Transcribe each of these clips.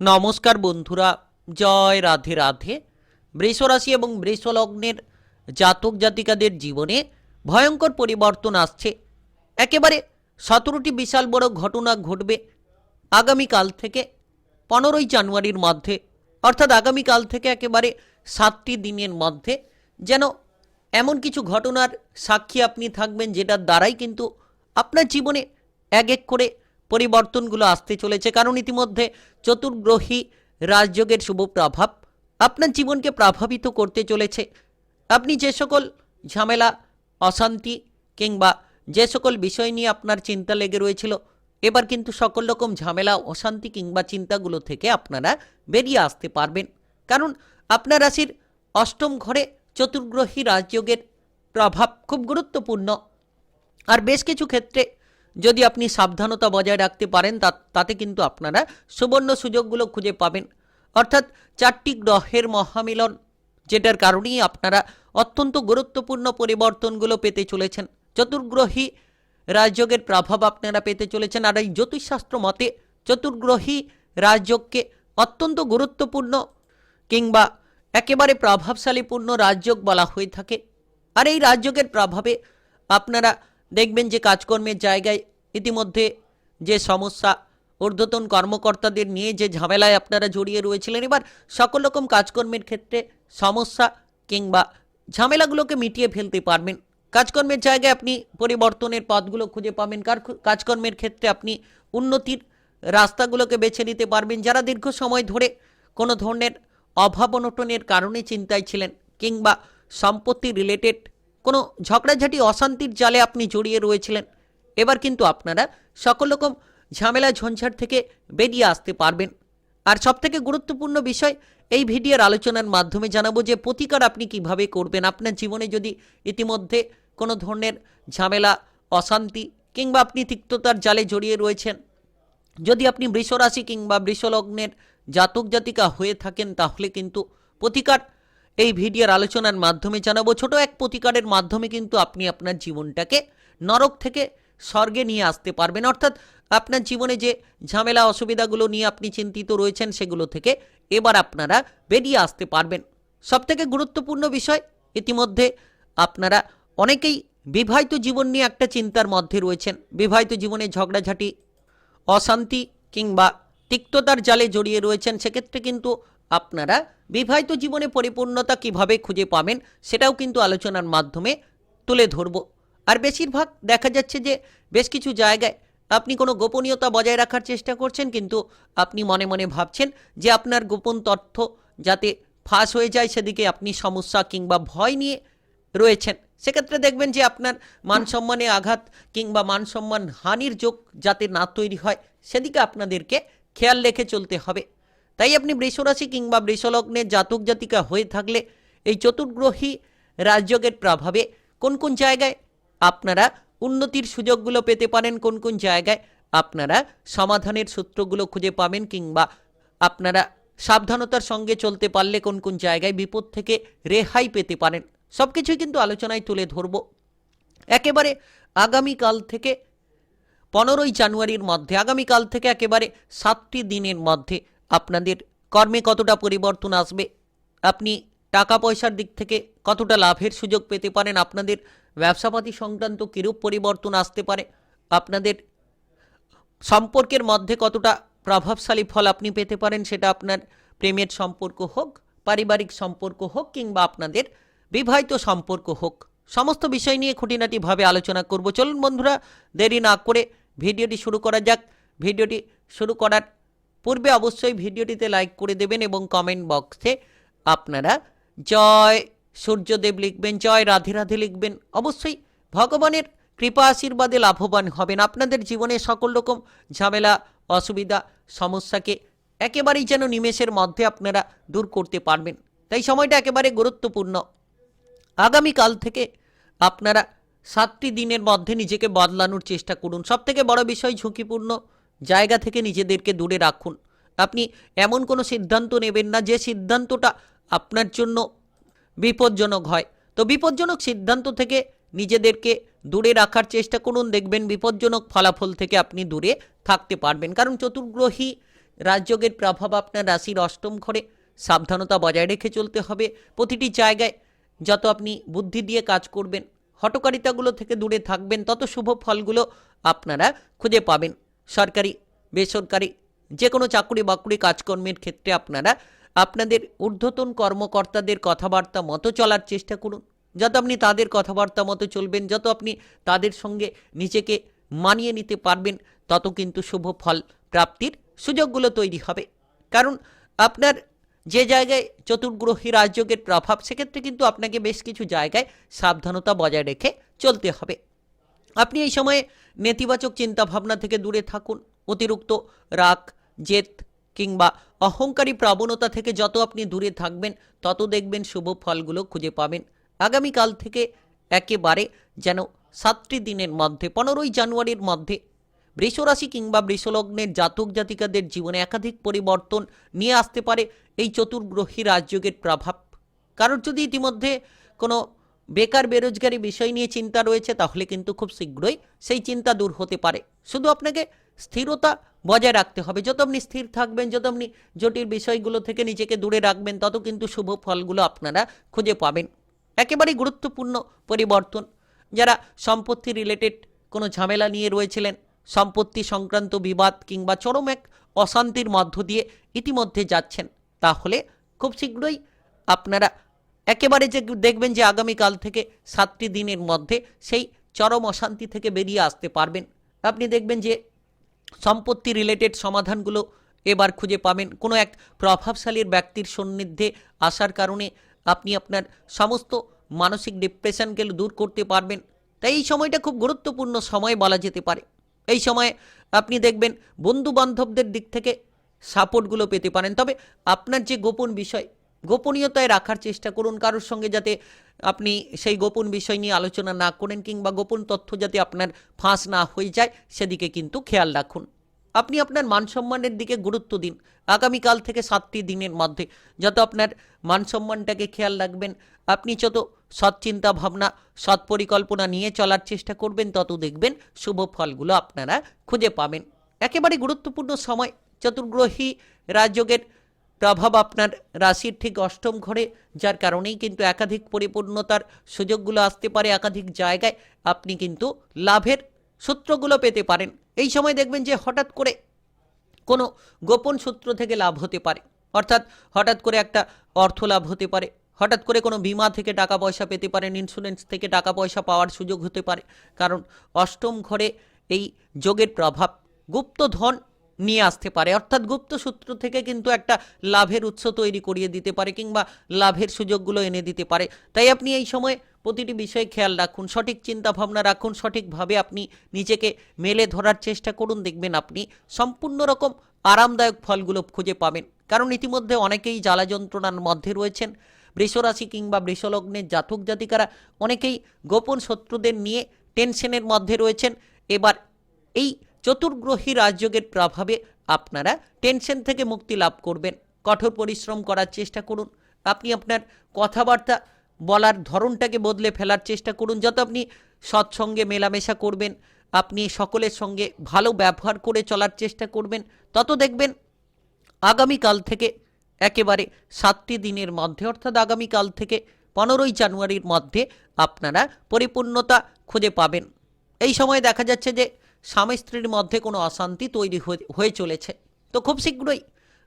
নমস্কার বন্ধুরা, জয় রাধে রাধে। বৃষ রাশি এবং বৃষ লগ্নের জাতক জাতিকাদের জীবনে ভয়ঙ্কর পরিবর্তন আসছে। একেবারে 17টি বিশাল বড় ঘটনা ঘটবে আগামীকাল থেকে 15ই জানুয়ারির মধ্যে, অর্থাৎ আগামীকাল থেকে একেবারে 7টি দিনের মধ্যে যেন এমন কিছু ঘটনার সাক্ষী আপনি থাকবেন যেটার দ্বারাই কিন্তু আপনার জীবনে এক এক করে পরিবর্তনগুলো আসতে চলেছে। কারণ ইতিমধ্যে চতুর্গ্রহী রাজযোগের শুভ প্রভাব আপনার জীবনকে প্রভাবিত করতে চলেছে। আপনি যে সকল ঝামেলা, অশান্তি কিংবা যে সকল বিষয় নিয়ে আপনার চিন্তা লেগে রয়েছিল, এবার কিন্তু সকল রকম ঝামেলা, অশান্তি কিংবা চিন্তাগুলো থেকে আপনারা বেরিয়ে আসতে পারবেন। কারণ আপনার রাশির অষ্টম ঘরে চতুর্গ্রহী রাজযোগের প্রভাব খুব গুরুত্বপূর্ণ। আর বেশ কিছু ক্ষেত্রে যদি আপনি সাবধানতা বজায় রাখতে পারেন তাতে কিন্তু আপনারা সুবর্ণ সুযোগগুলো খুঁজে পাবেন। অর্থাৎ 4টি গ্রহের মহামিলন, যেটার কারণেই আপনারা অত্যন্ত গুরুত্বপূর্ণ পরিবর্তনগুলো পেতে চলেছেন। চতুর্গ্রহী রাজযোগের প্রভাব আপনারা পেতে চলেছেন। আর এই জ্যোতিষশাস্ত্র মতে চতুর্গ্রহী রাজযোগকে অত্যন্ত গুরুত্বপূর্ণ কিংবা একেবারে প্রভাবশালীপূর্ণ রাজযোগ বলা হয়ে থাকে। আর এই রাজযোগের প্রভাবে আপনারা দেখবেন যে কাজকর্মের জায়গায় ইতিমধ্যে যে সমস্যা, ঊর্ধ্বতন কর্মকর্তাদের নিয়ে যে ঝামেলায় আপনারা জড়িয়ে রয়েছিলেন, এবার সকল রকম কাজকর্মের ক্ষেত্রে সমস্যা কিংবা ঝামেলাগুলোকে মিটিয়ে ফেলতে পারবেন। কাজকর্মের জায়গায় আপনি পরিবর্তনের পথগুলো খুঁজে পাবেন। কাজকর্মের ক্ষেত্রে আপনি উন্নতির রাস্তাগুলোকে বেছে নিতে পারবেন। যারা দীর্ঘ সময় ধরে কোনো ধরনের অভাব অনটনের কারণে চিন্তায় ছিলেন কিংবা সম্পত্তি রিলেটেড কোনো ঝগড়াঝাটি, অশান্তির জালে আপনি জড়িয়ে রয়েছিলেন, এবার কিন্তু আপনারা সকল রকম ঝামেলা ঝঞ্ঝাট থেকে বেরিয়ে আসতে পারবেন। আর সবথেকে গুরুত্বপূর্ণ বিষয়, এই ভিডিওর আলোচনার মাধ্যমে জানাবো যে প্রতিকার আপনি কিভাবে করবেন। আপনার জীবনে যদি ইতিমধ্যে কোনো ধরনের ঝামেলা, অশান্তি কিংবা আপনি তিক্ততার জালে জড়িয়ে রয়েছেন, যদি আপনি বৃষ রাশি কিংবা বৃষ লগ্নের জাতক জাতিকা হয়ে থাকেন, তাহলে কিন্তু প্রতিকার এই ভিডিওর আলোচনার মাধ্যমে জানাবো। ছোট এক প্রতিকারের মাধ্যমে কিন্তু আপনি আপনার জীবনটাকে নরক থেকে স্বর্গে নিয়ে আসতে পারবেন। অর্থাৎ আপনার জীবনে যে ঝামেলা, অসুবিধাগুলো নিয়ে আপনি চিন্তিত রয়েছেন, সেগুলো থেকে এবার আপনারা বেরিয়ে আসতে পারবেন। সবথেকে গুরুত্বপূর্ণ বিষয়, ইতিমধ্যে আপনারা অনেকেই বিবাহিত জীবন নিয়ে একটা চিন্তার মধ্যে রয়েছেন। বিবাহিত জীবনে ঝগড়াঝাটি, অশান্তি কিংবা তিক্ততার জালে জড়িয়ে রয়েছেন। সেক্ষেত্রে কিন্তু আপনারা বিবাহিত জীবনে পরিপূর্ণতা কিভাবে খুঁজে পাবেন সেটাও কিন্তু আলোচনার মাধ্যমে তুলে ধরব। আর বেশিরভাগ দেখা যাচ্ছে যে বেশ কিছু জায়গায় আপনি কোনো গোপনীয়তা বজায় রাখার চেষ্টা করছেন, কিন্তু আপনি মনে মনে ভাবছেন যে আপনার গোপন তথ্য যাতে ফাঁস হয়ে যায়, সেদিকে আপনি সমস্যা কিংবা ভয় নিয়ে রয়েছেন। সেক্ষেত্রে দেখবেন যে আপনার মান সম্মানে আঘাত কিংবা মান সম্মান হানির যোগ যাতে না তৈরি হয়, সেদিকে আপনাদেরকে খেয়াল রেখে চলতে হবে। তাই আপনি বৃষ রাশি কিংবা বৃষ লগ্নের জাতক জাতিকা হয়ে থাকলে এই চতুর্গ্রহী রাজযোগের প্রভাবে কোন কোন জায়গায় আপনারা উন্নতির সুযোগগুলো পেতে পারেন, কোন কোন জায়গায় আপনারা সমাধানের সূত্রগুলো খুঁজে পাবেন, কিংবা আপনারা সাবধানতার সঙ্গে চলতে পারলে কোন কোন জায়গায় বিপদ থেকে রেহাই পেতে পারেন, সব কিছুই কিন্তু আলোচনায় তুলে ধরব। একেবারে আগামীকাল থেকে 15ই জানুয়ারির মধ্যে, আগামীকাল থেকে একেবারে 7টি দিনের মধ্যে আপনাদের কর্মে কতটা পরিবর্তন আসবে, আপনি টাকা পয়সার দিক থেকে কতটা লাভের সুযোগ পেতে পারেন, আপনাদের ব্যবসাপাতি সংক্রান্ত কিরূপ পরিবর্তন আসতে পারে, আপনাদের সম্পর্কের মধ্যে কতটা প্রভাবশালী ফল আপনি পেতে পারেন, সেটা আপনার প্রেমের সম্পর্ক হোক, পারিবারিক সম্পর্ক হোক কিংবা আপনাদের বিবাহিত সম্পর্ক হোক, সমস্ত বিষয় নিয়ে খুঁটিনাটিভাবে আলোচনা করব। চলুন বন্ধুরা, দেরি না করে ভিডিওটি শুরু করা যাক। ভিডিওটি শুরু করার পূর্বে অবশ্যই ভিডিওটিতে লাইক করে দেবেন এবং কমেন্ট বক্সে আপনারা জয় সূর্যদেব লিখবেন, জয় রাধে রাধে লিখবেন। অবশ্যই ভগবানের কৃপা আশীর্বাদে লাভবান হবেন। আপনাদের জীবনে সকল রকম ঝামেলা, অসুবিধা, সমস্যাকে একেবারেই যেন নিমেষের মধ্যে আপনারা দূর করতে পারবেন। তাই সময়টা একেবারে গুরুত্বপূর্ণ। আগামীকাল থেকে আপনারা 7টি দিনের মধ্যে নিজেকে বদলানোর চেষ্টা করুন। সবথেকে বড় বিষয়, ঝুঁকিপূর্ণ জায়গা থেকে নিজেদেরকে দূরে রাখুন। আপনি এমন কোনো সিদ্ধান্ত নেবেন না যে সিদ্ধান্তটা আপনার জন্য বিপজ্জনক হয়। তো বিপজ্জনক সিদ্ধান্ত থেকে নিজেদেরকে দূরে রাখার চেষ্টা করুন। দেখবেন বিপজ্জনক ফলাফল থেকে আপনি দূরে থাকতে পারবেন। কারণ চতুর্গ্রহী রাজযোগের প্রভাব আপনার রাশির অষ্টম ঘরে, সাবধানতা বজায় রেখে চলতে হবে। প্রতিটি জায়গায় যত আপনি বুদ্ধি দিয়ে কাজ করবেন, হঠকারিতাগুলো থেকে দূরে থাকবেন, তত শুভ ফলগুলো আপনারা খুঁজে পাবেন। সরকারি বেসরকারি যে কোনো চাকুরি বাকুরি কাজকর্মের ক্ষেত্রে আপনারা আপনাদের ঊর্ধ্বতন কর্মকর্তাদের কথাবার্তা মতো চলার চেষ্টা করুন। যত আপনি তাদের কথাবার্তা মতো চলবেন, যত আপনি তাদের সঙ্গে নিজেকে মানিয়ে নিতে পারবেন, তত কিন্তু শুভ ফল প্রাপ্তির সুযোগগুলো তৈরি হবে। কারণ আপনার যে জায়গায় চতুর্গ্রহী রাজযোগের প্রভাব, সেক্ষেত্রে কিন্তু আপনাকে বেশ কিছু জায়গায় সাবধানতা বজায় রেখে চলতে হবে। আপনি এই সময়ে নেতিবাচক চিন্তাভাবনা থেকে দূরে থাকুন। অতিরিক্ত রাগ, জেদ কিংবা অহংকারী প্রবণতা থেকে যত আপনি দূরে থাকবেন, তত দেখবেন শুভ ফলগুলো খুঁজে পাবেন। আগামীকাল থেকে একেবারে যেন 7টি দিনের মধ্যে 15ই জানুয়ারির মধ্যে বৃষরাশি কিংবা বৃষলগ্নের জাতক জাতিকাদের জীবনে একাধিক পরিবর্তন নিয়ে আসতে পারে এই চতুর্গ্রহী রাজযোগের প্রভাব। কারোর যদি ইতিমধ্যে কোনো বেকার বেরোজগারি বিষয় নিয়ে চিন্তা রয়েছে, তাহলে কিন্তু খুব শীঘ্রই সেই চিন্তা দূর হতে পারে। শুধু আপনাকে স্থিরতা বজায় রাখতে হবে। যত আপনি স্থির থাকবেন, যত আপনি জটিল বিষয়গুলো থেকে নিজেকে দূরে রাখবেন, তত কিন্তু শুভ ফলগুলো আপনারা খুঁজে পাবেন। একেবারেই গুরুত্বপূর্ণ পরিবর্তন। যারা সম্পত্তি রিলেটেড কোনো ঝামেলা নিয়ে রয়েছিলেন, সম্পত্তি সংক্রান্ত বিবাদ কিংবা চরম এক অশান্তির মধ্য দিয়ে ইতিমধ্যে যাচ্ছেন, তাহলে খুব শীঘ্রই আপনারা একেবারে যে দেখবেন যে আগামীকাল থেকে 7টি দিনের মধ্যে সেই চরম অশান্তি থেকে বেরিয়ে আসতে পারবেন। আপনি দেখবেন যে সম্পত্তি রিলেটেড সমাধানগুলো এবার খুঁজে পাবেন। কোনো এক প্রভাবশালীর ব্যক্তির সান্নিধ্যে আসার কারণে আপনি আপনার সমস্ত মানসিক ডিপ্রেশনকে দূর করতে পারবেন। তাই এই সময়টা খুব গুরুত্বপূর্ণ সময় বলা যেতে পারে। এই সময়ে আপনি দেখবেন বন্ধু বান্ধবদের দিক থেকে সাপোর্টগুলো পেতে পারেন। তবে আপনার যে গোপন বিষয়, গোপনীয়তায় রাখার চেষ্টা করুন। কারোর সঙ্গে যাতে আপনি সেই গোপন বিষয় নিয়ে আলোচনা না করেন কিংবা গোপন তথ্য যাতে আপনার ফাঁস না হয়ে যায়, সেদিকে কিন্তু খেয়াল রাখুন। আপনি আপনার মান সম্মানের দিকে গুরুত্ব দিন। আগামীকাল থেকে 7টি দিনের মধ্যে যত আপনার মান সম্মানটাকে খেয়াল রাখবেন, আপনি যত সৎ চিন্তা ভাবনা, সৎ পরিকল্পনা নিয়ে চলার চেষ্টা করবেন, তত দেখবেন শুভ ফলগুলো আপনারা খুঁজে পাবেন। একেবারে গুরুত্বপূর্ণ সময়। চতুর্গ্রহী রাজযোগের প্রভাব আপনার রাশির ঠিক অষ্টম ঘরে, যার কারণেই কিন্তু একাধিক পরিপূর্ণতার সুযোগগুলো আসতে পারে। একাধিক জায়গায় আপনি কিন্তু লাভের সূত্রগুলো পেতে পারেন। এই সময় দেখবেন যে হঠাৎ করে কোনো গোপন সূত্র থেকে লাভ হতে পারে, অর্থাৎ হঠাৎ করে একটা অর্থ লাভ হতে পারে, হঠাৎ করে কোনো বিমা থেকে টাকা পয়সা পেতে পারেন, ইন্স্যুরেন্স থেকে টাকা পয়সা পাওয়ার সুযোগ হতে পারে। কারণ অষ্টম ঘরে এই যোগের প্রভাব গুপ্ত ধন নিয়ে আসতে পারে, অর্থাৎ গুপ্ত সূত্র থেকে কিন্তু একটা লাভের উৎস তৈরি করিয়ে দিতে পারে কিংবা লাভের সুযোগগুলো এনে দিতে পারে। তাই আপনি এই সময় প্রতিটি বিষয়ে খেয়াল রাখুন, সঠিক চিন্তা ভাবনা রাখুন, সঠিকভাবে আপনি নিজেকে মেলে ধরার চেষ্টা করুন। দেখবেন আপনি সম্পূর্ণ রকম আরামদায়ক ফলগুলো খুঁজে পাবেন। কারণ ইতিমধ্যে অনেকেই জ্বালা যন্ত্রণার মধ্যে রয়েছেন। বৃষরাশি কিংবা বৃষলগ্নের জাতক জাতিকারা অনেকেই গোপন শত্রুদের নিয়ে টেনশনের মধ্যে রয়েছেন। এবার এই চতুর্গ্রহী রাজযোগের প্রভাবে আপনারা টেনশন থেকে মুক্তি লাভ করবেন। কঠোর পরিশ্রম করার চেষ্টা করুন। আপনি আপনার কথাবার্তা বলার ধরনটাকে বদলে ফেলার চেষ্টা করুন। যত আপনি সৎসঙ্গে মেলামেশা করবেন, আপনি সকলের সঙ্গে ভালো ব্যবহার করে চলার চেষ্টা করবেন, তত দেখবেন আগামীকাল থেকে একেবারে 7টি দিনের মধ্যে, অর্থাৎ আগামীকাল থেকে 15ই জানুয়ারির মধ্যে আপনারা পরিপূর্ণতা খুঁজে পাবেন। এই সময় দেখা যাচ্ছে যে স্বামী স্ত্রীর মধ্যে কোনো অশান্তি তৈরি হয়ে চলেছে। তো খুব শীঘ্রই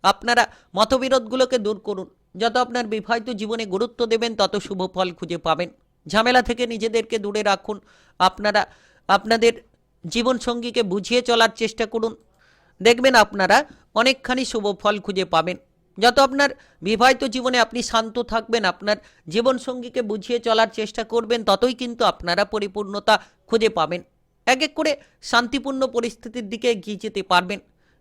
আপনারা মতবিরোধগুলোকে দূর করুন। যত আপনার বিবাহিত জীবনে গুরুত্ব দেবেন, তত শুভ ফল খুঁজে পাবেন। ঝামেলা থেকে নিজেদেরকে দূরে রাখুন। আপনারা আপনাদের জীবনসঙ্গীকে বুঝিয়ে চলার চেষ্টা করুন। দেখবেন আপনারা অনেকখানি শুভ ফল খুঁজে পাবেন। যত আপনার বিবাহিত জীবনে আপনি শান্ত থাকবেন, আপনার জীবনসঙ্গীকে বুঝিয়ে চলার চেষ্টা করবেন, ততই কিন্তু আপনারা পরিপূর্ণতা খুঁজে পাবেন। এক এক করে শান্তিপূর্ণ পরিস্থিতির দিকে এগিয়ে যেতে পারবেন।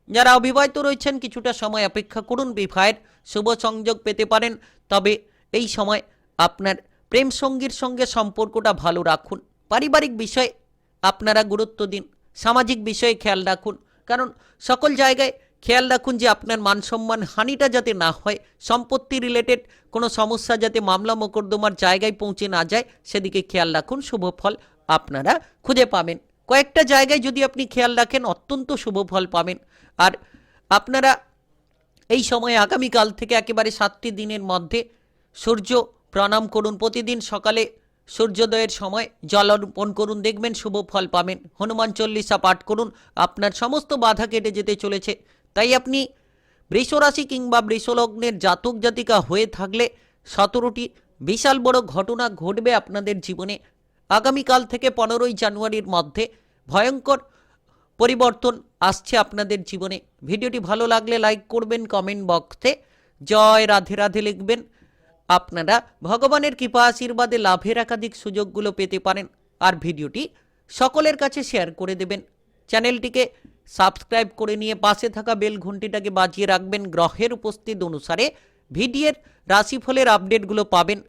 যারা অবিবাহিত রয়েছেন, কিছুটা সময় অপেক্ষা করুন, বিবাহের শুভ সংযোগ পেতে পারেন। তবে এই সময় আপনার প্রেম সঙ্গীর সঙ্গে সম্পর্কটা ভালো রাখুন। পারিবারিক বিষয়ে আপনারা গুরুত্ব দিন। সামাজিক বিষয়ে খেয়াল রাখুন। কারণ সকল জায়গায় খেয়াল রাখুন যে আপনার মান সম্মান হানিটা যাতে না হয়, সম্পত্তি রিলেটেড কোনো সমস্যা যাতে মামলা মোকদ্দমার জায়গায় পৌঁছে না যায়, সেদিকে খেয়াল রাখুন। শুভ ফল আপনারা খুঁজে পাবেন। কয়েকটা জায়গায় যদি আপনি খেয়াল রাখেন, অত্যন্ত শুভ ফল পাবেন। আর আপনারা এই সময়ে আগামীকাল থেকে একেবারে 7টি দিনের মধ্যে সূর্য প্রণাম করুন। প্রতিদিন সকালে সূর্যোদয়ের সময় জল অর্পণ করুন, দেখবেন শুভ ফল পাবেন। হনুমান চল্লিশা পাঠ করুন, আপনার সমস্ত বাধা কেটে যেতে চলেছে। তাই আপনি বৃষরাশি কিংবা বৃষলগ্নের জাতক জাতিকা হয়ে থাকলে 17টি বিশাল বড় ঘটনা ঘটবে আপনাদের জীবনে। আগামীকাল থেকে 15ই জানুয়ারির মধ্যে ভয়ঙ্কর পরিবর্তন আসছে আপনাদের জীবনে। ভিডিওটি ভালো লাগলে লাইক করবেন, কমেন্ট বক্সে জয় রাধে রাধে লিখবেন। আপনারা ভগবানের কৃপা আশীর্বাদে লাভের একাধিক সুযোগগুলো পেতে পারেন। আর ভিডিওটি সকলের কাছে শেয়ার করে দেবেন। চ্যানেলটিকে সাবস্ক্রাইব করে নিয়ে পাশে থাকা বেল ঘন্টিটাকে বাজিয়ে রাখবেন। গ্রহের উপস্থিতি অনুসারে ভিডিওর রাশিফলের আপডেটগুলো পাবেন।